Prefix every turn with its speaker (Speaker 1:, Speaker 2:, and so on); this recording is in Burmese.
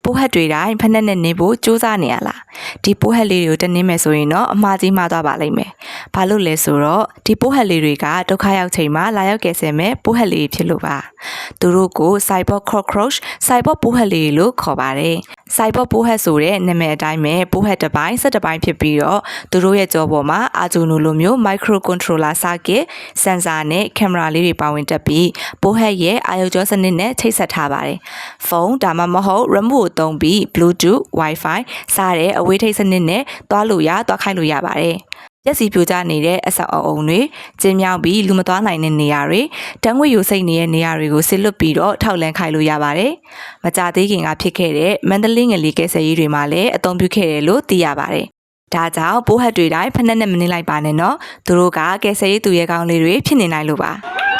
Speaker 1: ပိုးဟက်တွေတိုင်းဖက်နဲ့နေဖို့စူးစမ်းနေရလားဒီပိုးဟက်လေးတွေကိုတနင်းမယ်ဆိုရင်တော့အမှားကြီးမှားသွားပါလိမ့်မယ်ဘာလို့လဲဆိုတော့ဒီပိုးဟက်လေးတွေကဒုက္ခရောက်ချိန်မှာလာရောက်ကယ်ဆယ်မဲ့ပိုးဟက်လေးဖြစ်လို့ပါသူတို့ကို cyber cockroach cyber ပိုးဟက်လေးလို့ခေါ်ပါတယ် cyber ပိုးဟက်ဆိုတဲ့နာမည်အတိုင်းပဲပိုးဟက်တစ်ပိုင်းဆက်တစ်ပိုင်းဖြစ်ပြီးတော့သူတို့ရဲ့ကြောပေါ်မှာအာဂျိုနိုလိုမျိုး micro controller circuit sensor နဲ့ camera လေးတွေပါဝင်တက်ပြီးပိုးဟက်ရဲ့အာရုံကြောစနစ်နဲ့ချိတ်ဆက်ထားပါတယ်ဖုန်းဒါမှမဟုတ် remote ကိုသုံးပြီး bluetooth wifi စတဲ့အဝေးထိပ်စနစ်နဲ့သွားခိုင်းလို့ရပါတယ်ပျက်စီးပြိုကျနေတဲ့အဆောက်အအုံတွေကျင်းမြောင်းပြီးလူမသွားနိုင်တဲ့နေရာတွေတန်းငွေယူစိတ်နေတဲ့နေရာတွေကိုဆစ်လွတ်ပြီးတော့ထောက်လန်းခိုင်းလို့ရပါတယ်။မကြသေးခင်ကဖြစ်ခဲ့တဲ့မန္တလေးငလီကဲဆယ်ရေးတွေမှာလည်းအသုံးပြုခဲ့တယ်လို့သိရပါတယ်။ဒါကြောင့်ပိုးဟက်တွေတိုင်းဖက်နဲ့မနေလိုက်ပါနဲ့နော်။သူတို့ကကဲဆယ်ရေးသူရဲကောင်းလေးတွေဖြစ်နေနိုင်လို့ပါ။